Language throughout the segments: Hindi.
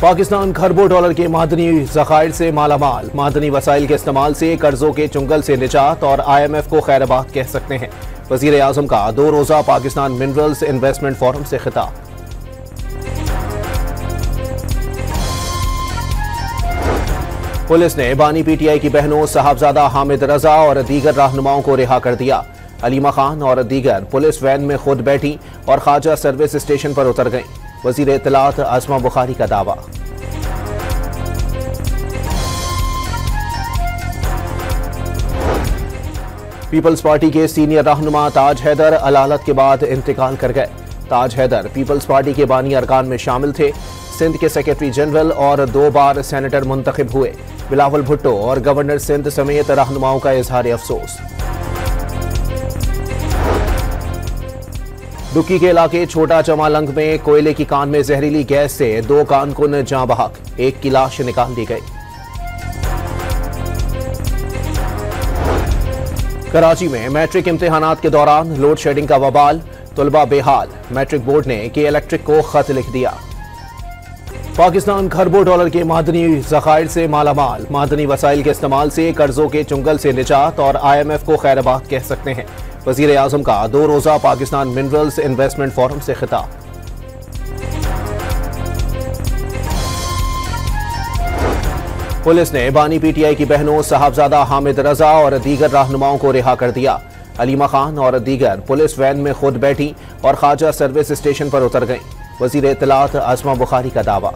पाकिस्तान खरबों डॉलर के मादनी ज़खायर से मालामाल। मादनी वसाइल के इस्तेमाल से कर्जों के चुंगल से निजात और IMF को खैराबाद कह सकते हैं। वज़ीर आज़म का 2 रोज़ा पाकिस्तान मिनरल्स इन्वेस्टमेंट फोरम से खिताब। पुलिस ने बानी PTI की बहनों साहबजादा हामिद रजा और दीगर रहनुमाओं को रिहा कर दिया। अलीमा खान और दीगर पुलिस वैन में खुद बैठी और ख्वाजा सर्विस स्टेशन पर उतर गईं। वज़ीर इत्तलात आसमा बुखारी का दावा। पीपल्स पार्टी के सीनियर रहनुमा ताज हैदर अलालत के बाद इंतकाल कर गए। ताज हैदर पीपल्स पार्टी के बानी अरकान में शामिल थे। सिंध के सेक्रेटरी जनरल और 2 बार सेनेटर मुंतखब हुए। बिलावल भुट्टो और गवर्नर सिंध समेत रहनुमाओं का इजहार अफसोस। दुक्की के इलाके छोटा चमालंग में कोयले की कान में जहरीली गैस से 2 कारकुन जाँ बहक, एक की लाश निकाल दी गई। कराची में मैट्रिक इम्तिहानात के दौरान लोड शेडिंग का वबाल, तुलबा बेहाल। मैट्रिक बोर्ड ने के इलेक्ट्रिक को खत लिख दिया। पाकिस्तान खरबों डॉलर के मादनी ज़खायर से मालामाल। मादनी वसाइल के इस्तेमाल से कर्जों के चुंगल से निजात और IMF को खैराबाद कह सकते हैं। वज़ीर आज़म का 2 रोज़ा पाकिस्तान मिनरल्स इन्वेस्टमेंट फोरम से खिताब। पुलिस ने बानी PTI की बहनों साहबजादा हामिद रजा और दीगर रहनुमाओं को रिहा कर दिया। अलीमा खान और दीगर पुलिस वैन में खुद बैठी और ख्वाजा सर्विस स्टेशन पर उतर गईं। वज़ीर इत्तलात आसमा बुखारी का दावा।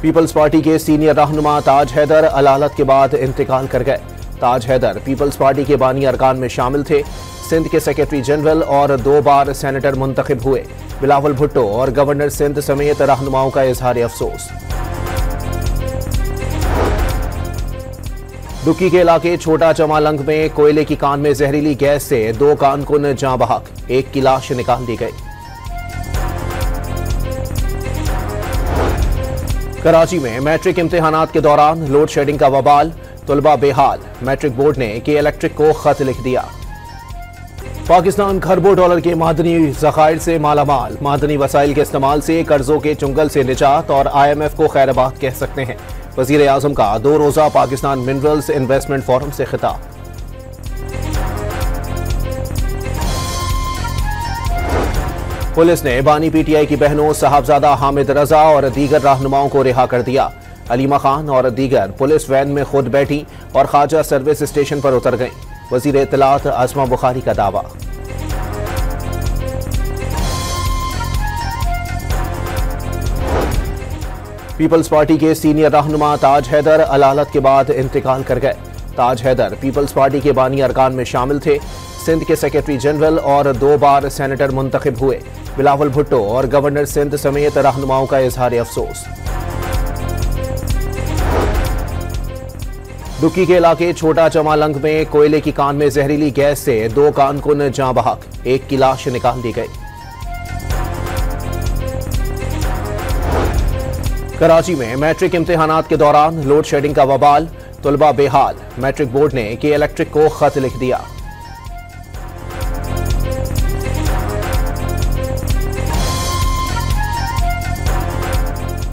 पीपल्स पार्टी के सीनियर रहनुमा ताज हैदर अलालत के बाद इंतकाल कर गए। ताज हैदर पीपल्स पार्टी के बानी अरकान में शामिल थे। सिंध के सेक्रेटरी जनरल और 2 बार सेनेटर मुंतखब हुए। बिलावल भुट्टो और गवर्नर सिंध समेत रहनुमाओं का इजहार अफसोस। दुक्की के इलाके छोटा चमालंग में कोयले की कान में जहरीली गैस से 2 कारकुन जाँ बहक, एक की लाश निकाल दी गई। कराची में मैट्रिक इम्तिहानात के दौरान लोड शेडिंग का वबाल, तुलबा बेहाल। मैट्रिक बोर्ड ने के इलेक्ट्रिक को खत लिख दिया। पाकिस्तान खरबों डॉलर के मादनी ज़खायर से मालामाल। मादनी वसाइल के इस्तेमाल से कर्जों के चुंगल से निजात और IMF को खैराबाद कह सकते हैं। वज़ीर आज़म का 2 रोज़ा पाकिस्तान मिनरल्स इन्वेस्टमेंट फोरम से खिताब। पुलिस ने बानी PTI की बहनों साहबजादा हामिद रजा और दीगर रहनुमाओं को रिहा कर दिया। अलीमा खान और दीगर पुलिस वैन में खुद बैठी और ख्वाजा सर्विस स्टेशन पर उतर गईं। वज़ीर इत्तलात आसमा बुखारी का दावा। पीपल्स पार्टी के सीनियर रहनुमा ताज हैदर अलालत के बाद इंतकाल कर गए। ताज हैदर पीपल्स पार्टी के बानी अरकान में शामिल थे। सिंध के सेक्रेटरी जनरल और 2 बार सेनेटर मुंतखब हुए। बिलावल भुट्टो और गवर्नर सिंध समेत रहनुमाओं का इजहार अफसोस। दुक्की के इलाके छोटा चमालंग में कोयले की कान में जहरीली गैस से 2 कारकुन जाँ बहक, एक की लाश निकाल दी गई। कराची में मैट्रिक इम्तिहानात के दौरान लोड शेडिंग का वबाल, तुलबा बेहाल। मैट्रिक बोर्ड ने के इलेक्ट्रिक को खत लिख दिया।